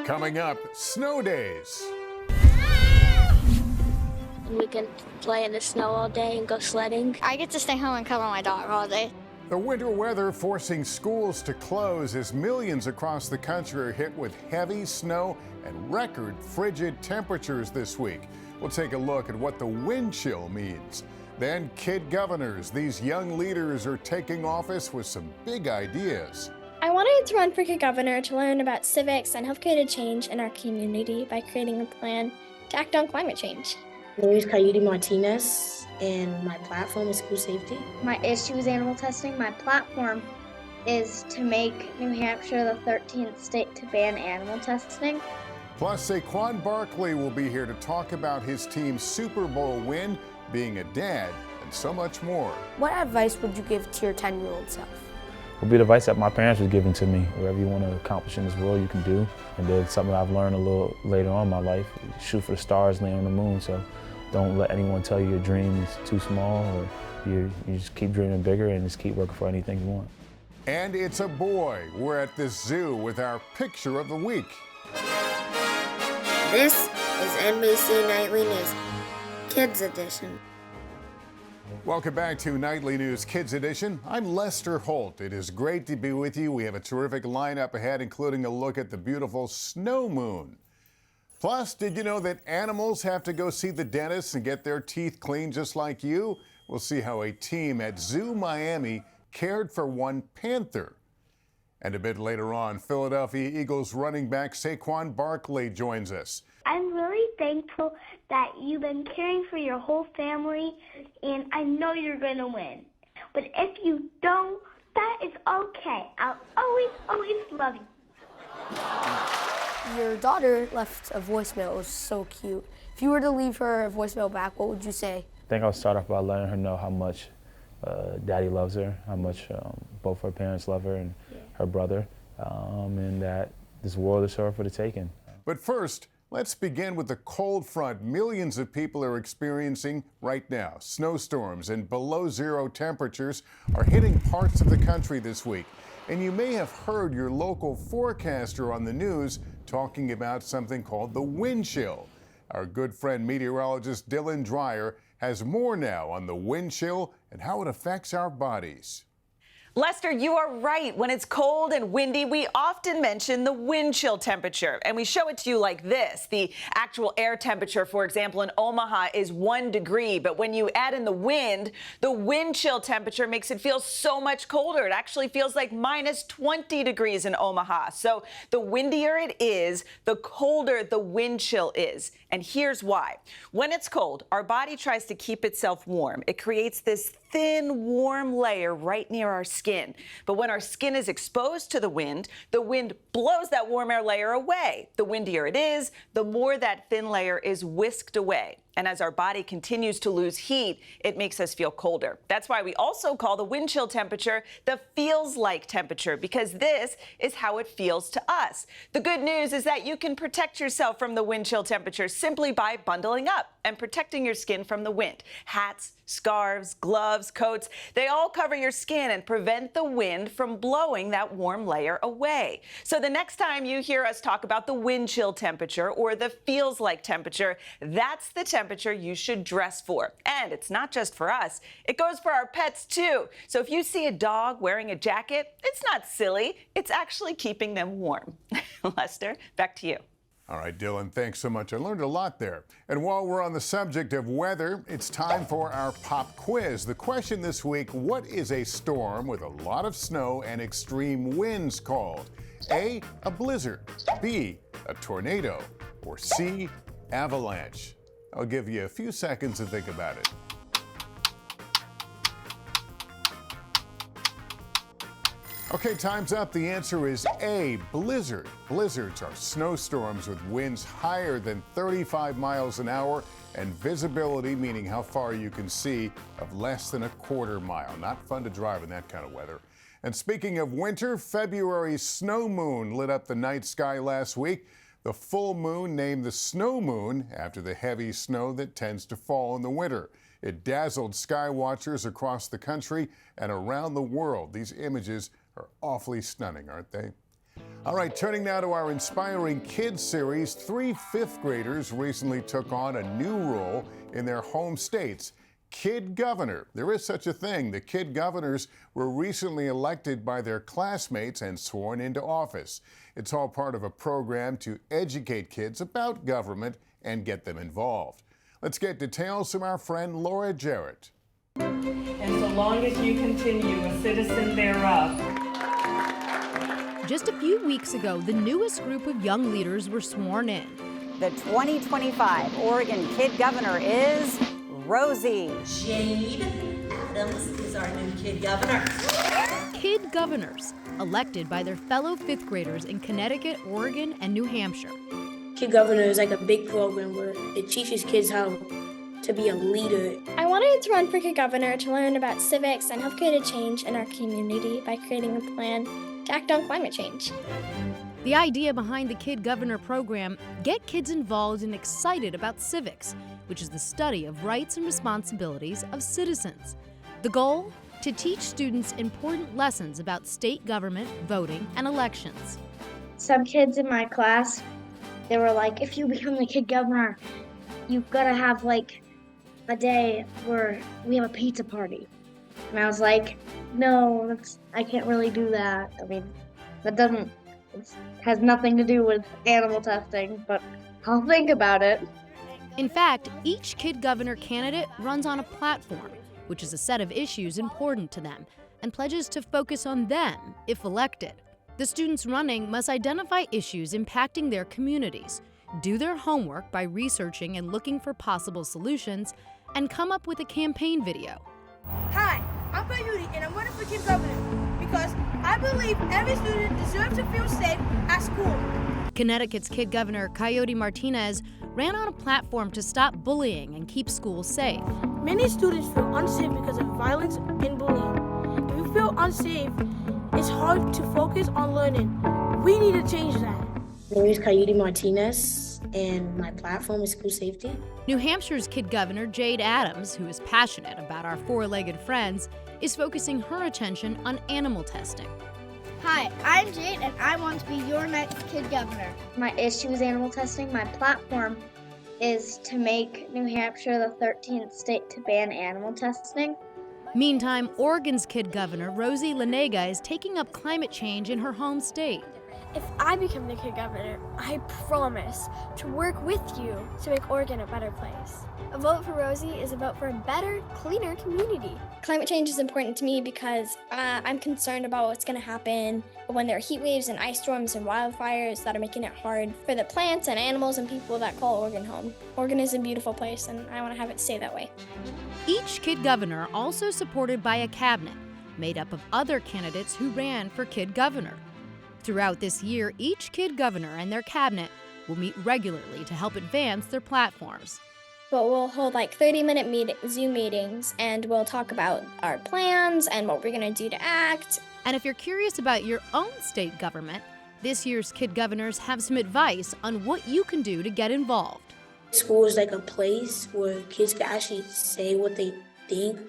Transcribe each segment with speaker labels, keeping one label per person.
Speaker 1: Coming up, snow days.
Speaker 2: We can play in the snow all day and go sledding.
Speaker 3: I get to stay home and cuddle my dog all day.
Speaker 1: The winter weather forcing schools to close as millions across the country are hit with heavy snow and record frigid temperatures this week. We'll take a look at what the wind chill means. Then kid governors, these young leaders are taking office with some big ideas.
Speaker 4: I wanted to run for governor to learn about civics and help create a change in our community by creating a plan to act on climate change.
Speaker 5: My name is Coyote Martinez, and my platform is school safety.
Speaker 6: My issue is animal testing. My platform is to make New Hampshire the 13th state to ban animal testing.
Speaker 1: Plus, Saquon Barkley will be here to talk about his team's Super Bowl win, being a dad, and so much more.
Speaker 7: What advice would you give to your 10-year-old self?
Speaker 8: Will be the advice that my parents was giving to me. Whatever you want to accomplish in this world, you can do. And then something I've learned a little later on in my life, shoot for the stars, land on the moon. So don't let anyone tell you your dream is too small, or you just keep dreaming bigger and just keep working for anything you want.
Speaker 1: And it's a boy. We're at the zoo with our picture of the week.
Speaker 9: This is NBC Nightly News, Kids Edition.
Speaker 1: Welcome back to Nightly News Kids Edition. I'm Lester Holt. It is great to be with you. We have a terrific lineup ahead, including a look at the beautiful snow moon. Plus, did you know that animals have to go see the dentist and get their teeth cleaned just like you? We'll see how a team at Zoo Miami cared for one panther. And a bit later on, Philadelphia Eagles running back Saquon Barkley joins us.
Speaker 10: I'm really thankful that you've been caring for your whole family, and I know you're going to win. But if you don't, that is okay. I'll always love you.
Speaker 7: Your daughter left a voicemail. It was so cute. If you were to leave her a voicemail back, what would you say?
Speaker 8: I think I'll start off by letting her know how much Daddy loves her, how much both her parents love her and her brother, and that this world is hers for the taking.
Speaker 1: But first, let's begin with the cold front millions of people are experiencing right now. Snowstorms and below zero temperatures are hitting parts of the country this week. And you may have heard your local forecaster on the news talking about something called the wind chill. Our good friend meteorologist Dylan Dreyer has more now on the wind chill and how it affects our bodies.
Speaker 11: Lester, you are right. When it's cold and windy, we often mention the wind chill temperature, and we show it to you like this. The actual air temperature, for example, in Omaha is 1 degree, but when you add in the wind chill temperature makes it feel so much colder. It actually feels like minus 20 degrees in Omaha. So the windier it is, the colder the wind chill is. And here's why. When it's cold, our body tries to keep itself warm. It creates this thin, warm layer right near our skin. But when our skin is exposed to the wind blows that warm air layer away. The windier it is, the more that thin layer is whisked away. And as our body continues to lose heat, it makes us feel colder. That's why we also call the wind chill temperature the feels like temperature, because this is how it feels to us. The good news is that you can protect yourself from the wind chill temperature simply by bundling up and protecting your skin from the wind. Hats, scarves, gloves, coats, they all cover your skin and prevent the wind from blowing that warm layer away. So the next time you hear us talk about the wind chill temperature or the feels like temperature, that's the temperature you should dress for. And it's not just for us, it goes for our pets too. So if you see a dog wearing a jacket, it's not silly, it's actually keeping them warm. Lester, back to you.
Speaker 1: All right, Dylan, thanks so much. I learned a lot there. And while we're on the subject of weather, it's time for our pop quiz. The question this week, what is a storm with a lot of snow and extreme winds called? A blizzard, B, a tornado, or C, avalanche? I'll give you a few seconds to think about it. Okay, time's up. The answer is A, blizzard. Blizzards are snowstorms with winds higher than 35 miles an hour and visibility, meaning how far you can see, of less than a quarter mile. Not fun to drive in that kind of weather. And speaking of winter, February's snow moon lit up the night sky last week. The full moon named the snow moon after the heavy snow that tends to fall in the winter. It dazzled sky watchers across the country and around the world. These images are awfully stunning, aren't they? All right, turning now to our Inspiring Kids series, 3 fifth graders recently took on a new role in their home states. Kid Governor. There is such a thing. The Kid Governors were recently elected by their classmates and sworn into office. It's all part of a program to educate kids about government and get them involved. Let's get details from our friend Laura Jarrett.
Speaker 12: And so long as you continue a citizen thereof.
Speaker 13: Just a few weeks ago, the newest group of young leaders were sworn in.
Speaker 14: The 2025 Oregon Kid Governor is Rosie.
Speaker 15: Jade Adams is our new Kid Governor.
Speaker 13: Kid Governors, elected by their fellow fifth graders in Connecticut, Oregon, and New Hampshire.
Speaker 5: Kid Governor is like a big program where it teaches kids how to be a leader.
Speaker 4: I wanted to run for Kid Governor to learn about civics and help create a change in our community by creating a plan to act on climate change.
Speaker 13: The idea behind the Kid Governor program: get kids involved and excited about civics, which is the study of rights and responsibilities of citizens. The goal? To teach students important lessons about state government, voting, and elections.
Speaker 6: Some kids in my class, they were like, if you become the Kid Governor, you've got to have like a day where we have a pizza party. And I was like, no, I can't really do that. I mean, it has nothing to do with animal testing, but I'll think about it.
Speaker 13: In fact, each Kid Governor candidate runs on a platform, which is a set of issues important to them, and pledges to focus on them if elected. The students running must identify issues impacting their communities, do their homework by researching and looking for possible solutions, and come up with a campaign video.
Speaker 16: Hi, I'm Coyote, and I'm running for Kid Governor because I believe every student deserves to feel safe at school.
Speaker 13: Connecticut's Kid Governor Coyote Martinez ran on a platform to stop bullying and keep schools safe.
Speaker 16: Many students feel unsafe because of violence and bullying. If you feel unsafe, it's hard to focus on learning. We need to change that.
Speaker 5: My name is Coyote Martinez, and my platform is school safety.
Speaker 13: New Hampshire's Kid Governor Jade Adams, who is passionate about our four-legged friends, is focusing her attention on animal testing.
Speaker 3: Hi, I'm Jade, and I want to be your next Kid Governor.
Speaker 6: My issue is animal testing. My platform is to make New Hampshire the 13th state to ban animal testing.
Speaker 13: Meantime, Oregon's Kid Governor Rosie Lanega is taking up climate change in her home state.
Speaker 4: If I become the Kid Governor, I promise to work with you to make Oregon a better place. A vote for Rosie is a vote for a better, cleaner community. Climate change is important to me because I'm concerned about what's going to happen when there are heat waves and ice storms and wildfires that are making it hard for the plants and animals and people that call Oregon home. Oregon is a beautiful place, and I want to have it stay that way.
Speaker 13: Each Kid Governor also supported by a cabinet made up of other candidates who ran for Kid Governor. Throughout this year, each Kid Governor and their cabinet will meet regularly to help advance their platforms.
Speaker 4: But we'll hold like 30-minute Zoom meetings, and we'll talk about our plans and what we're going to do to act.
Speaker 13: And if you're curious about your own state government, this year's Kid Governors have some advice on what you can do to get involved.
Speaker 5: School is like a place where kids can actually say what they think.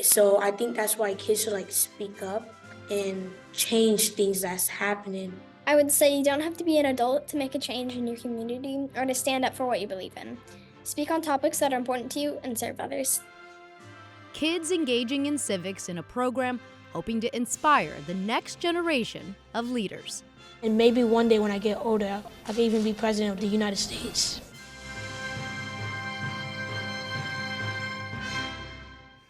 Speaker 5: So I think that's why kids should like speak up and change things that's happening.
Speaker 4: I would say you don't have to be an adult to make a change in your community or to stand up for what you believe in. Speak on topics that are important to you and serve others.
Speaker 13: Kids engaging in civics in a program hoping to inspire the next generation of leaders.
Speaker 16: And maybe one day when I get older, I can even be president of the United States.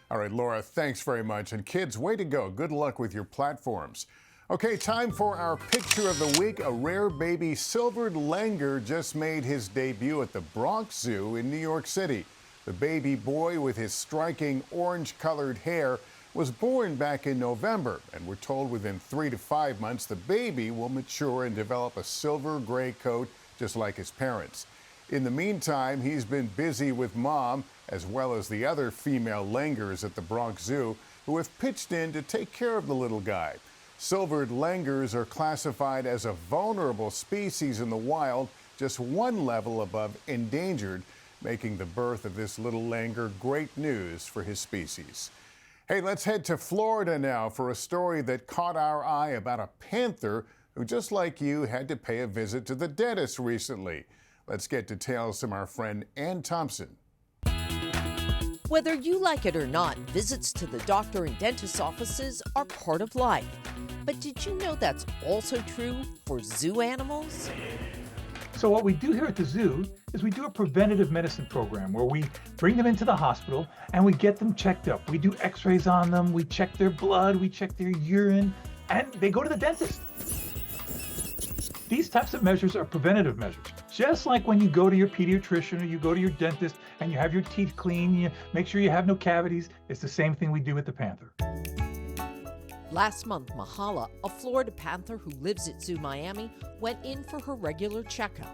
Speaker 1: All right, Laura, thanks very much. And kids, way to go. Good luck with your platforms. Okay, time for our picture of the week. A rare baby silvered langur just made his debut at the Bronx Zoo in New York City. The baby boy with his striking orange-colored hair was born back in November, and we're told within 3 to 5 months the baby will mature and develop a silver-gray coat just like his parents. In the meantime, he's been busy with Mom, as well as the other female langurs at the Bronx Zoo, who have pitched in to take care of the little guy. Silvered langurs are classified as a vulnerable species in the wild, just one level above endangered, making the birth of this little langur great news for his species. Hey, let's head to Florida now for a story that caught our eye about a panther who, just like you, had to pay a visit to the dentist recently. Let's get details from our friend Ann Thompson.
Speaker 17: Whether you like it or not, visits to the doctor and dentist's offices are part of life. But did you know that's also true for zoo animals?
Speaker 18: So what we do here at the zoo is we do a preventative medicine program where we bring them into the hospital and we get them checked up. We do x-rays on them, we check their blood, we check their urine, and they go to the dentist. These types of measures are preventative measures. Just like when you go to your pediatrician or you go to your dentist and you have your teeth clean, you make sure you have no cavities, it's the same thing we do with the Panther.
Speaker 17: Last month, Mahala, a Florida Panther who lives at Zoo Miami, went in for her regular checkup.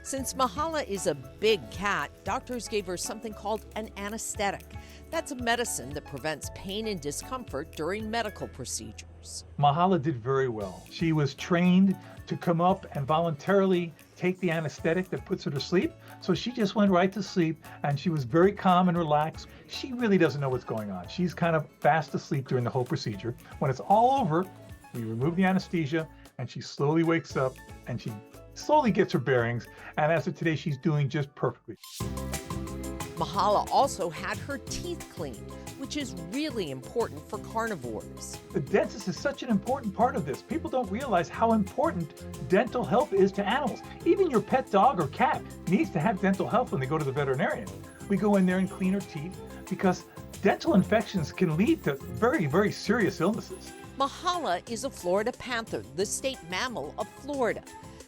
Speaker 17: Since Mahala is a big cat, doctors gave her something called an anesthetic. That's a medicine that prevents pain and discomfort during medical procedures.
Speaker 18: Mahala did very well. She was trained to come up and voluntarily take the anesthetic that puts her to sleep. So she just went right to sleep and she was very calm and relaxed. She really doesn't know what's going on. She's kind of fast asleep during the whole procedure. When it's all over, we remove the anesthesia and she slowly wakes up and she slowly gets her bearings. And as of today, she's doing just perfectly.
Speaker 17: Mahala also had her teeth cleaned, which is really important for carnivores.
Speaker 18: The dentist is such an important part of this. People don't realize how important dental health is to animals. Even your pet dog or cat needs to have dental health when they go to the veterinarian. We go in there and clean her teeth because dental infections can lead to very, very serious illnesses.
Speaker 17: Mahala is a Florida Panther, the state mammal of Florida.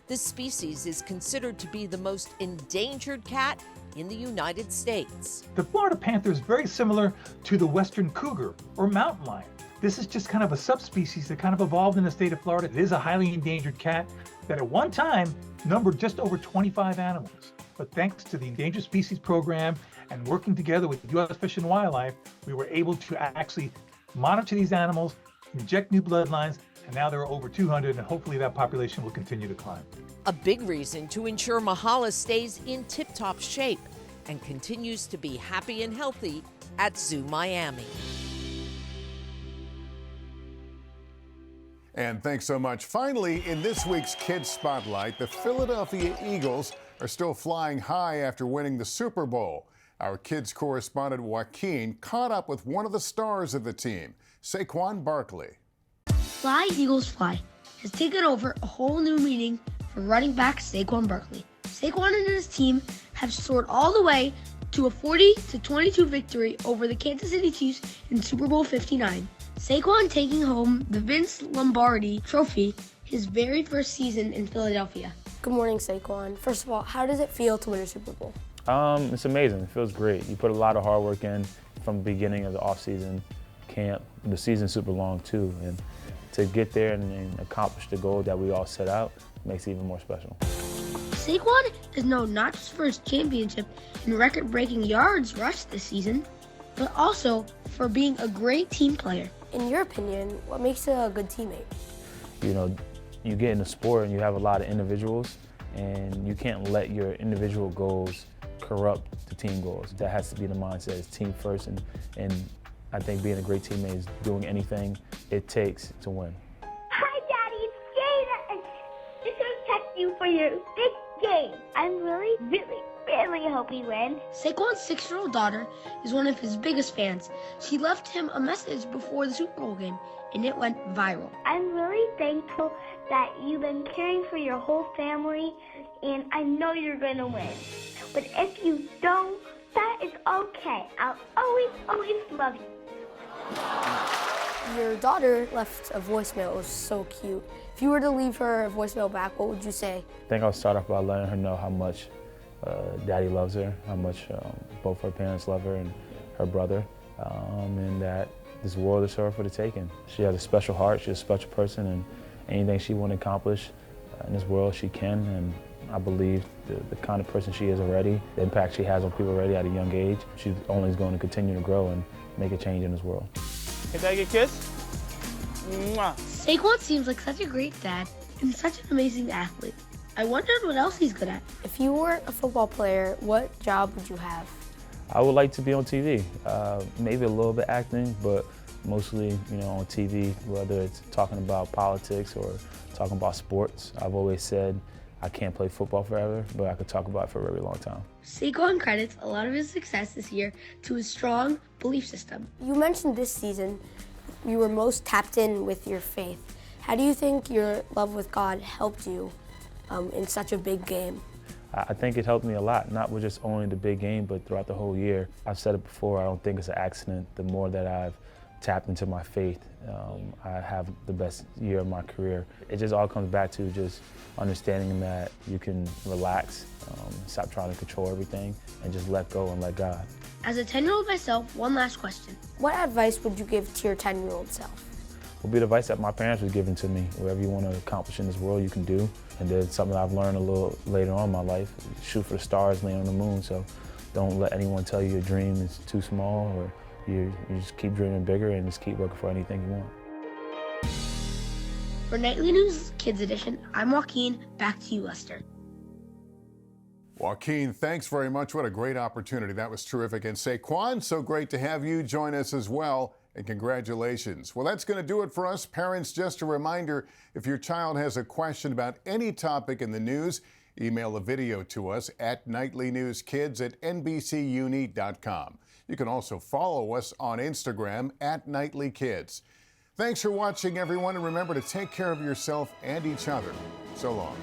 Speaker 17: This species is considered to be the most endangered cat in the United States.
Speaker 18: The Florida Panther is very similar to the western cougar or mountain lion. This is just kind of a subspecies that kind of evolved in the state of Florida. It is a highly endangered cat that at one time numbered just over 25 animals. But thanks to the Endangered Species Program and working together with U.S. Fish and Wildlife, we were able to actually monitor these animals, inject new bloodlines, and now there are over 200, and hopefully that population will continue to climb.
Speaker 17: A big reason to ensure Mahala stays in tip-top shape and continues to be happy and healthy at Zoo Miami.
Speaker 1: And thanks so much. Finally, in this week's Kids Spotlight, the Philadelphia Eagles are still flying high after winning the Super Bowl. Our kids correspondent Joaquin caught up with one of the stars of the team, Saquon Barkley.
Speaker 19: Fly, Eagles, Fly has taken over a whole new meaning for running back Saquon Barkley. Saquon and his team have soared all the way to a 40-22 victory over the Kansas City Chiefs in Super Bowl 59. Saquon taking home the Vince Lombardi Trophy his very first season in Philadelphia.
Speaker 7: Good morning, Saquon. First of all, how does it feel to win a Super Bowl?
Speaker 8: It's amazing. It feels great. You put a lot of hard work in from the beginning of the off-season camp. The season's super long too, and to get there and accomplish the goal that we all set out makes it even more special.
Speaker 19: Saquon is known not just for his championship and record-breaking yards rushed this season, but also for being a great team player.
Speaker 7: In your opinion, what makes a good teammate?
Speaker 8: You know, you get in a sport and you have a lot of individuals, and you can't let your individual goals corrupt the team goals. That has to be the mindset. It's team first, and I think being a great teammate is doing anything it takes to win.
Speaker 10: Hi, Daddy. It's Jada. Just to protect you for your big game. I'm really hope we win.
Speaker 19: Saquon's 6-year-old daughter is one of his biggest fans. She left him a message before the Super Bowl game, and it went viral.
Speaker 10: I'm really thankful that you've been caring for your whole family, and I know you're going to win. But if you don't, that is okay. I'll always love you.
Speaker 7: Your daughter left a voicemail. It was so cute. If you were to leave her a voicemail back, what would you say?
Speaker 8: I think I'll start off by letting her know how much Daddy loves her, how much both her parents love her and her brother, and that this world is her for the taking. She has a special heart, she's a special person, and anything she wants to accomplish in this world, she can. And I believe the kind of person she is already, the impact she has on people already at a young age, she's only going to continue to grow and make a change in this world.
Speaker 20: Can I get a kiss? Mwah.
Speaker 19: Saquon seems like such a great dad and such an amazing athlete. I wondered what else he's good at.
Speaker 7: If you weren't a football player, what job would you have?
Speaker 8: I would like to be on TV. Maybe a little bit acting, but mostly, on TV, whether it's talking about politics or talking about sports. I've always said I can't play football forever, but I could talk about it for a very long time.
Speaker 19: Saquon credits a lot of his success this year to his strong belief system.
Speaker 7: You mentioned this season you were most tapped in with your faith. How do you think your love with God helped you in such a big game?
Speaker 8: I think it helped me a lot, not with just only the big game, but throughout the whole year. I've said it before, I don't think it's an accident. The more that I've tapped into my faith, I have the best year of my career. It just all comes back to just understanding that you can relax, stop trying to control everything, and just let go and let God.
Speaker 19: As a 10-year-old myself, one last question.
Speaker 7: What advice would you give to your 10-year-old self?
Speaker 8: Will be the advice that my parents was giving to me. Whatever you want to accomplish in this world, you can do. And then something I've learned a little later on in my life, shoot for the stars, land on the moon. So don't let anyone tell you your dream is too small, or you just keep dreaming bigger and just keep working for anything you want.
Speaker 19: For Nightly News Kids Edition, I'm Joaquin. Back to you, Lester.
Speaker 1: Joaquin, thanks very much. What a great opportunity. That was terrific. And Saquon, so great to have you join us as well. And congratulations. Well, that's going to do it for us. Parents, just a reminder, if your child has a question about any topic in the news, email a video to us at nightlynewskids@nbcuni.com. You can also follow us on Instagram at nightlykids. Thanks for watching, everyone, and remember to take care of yourself and each other. So long.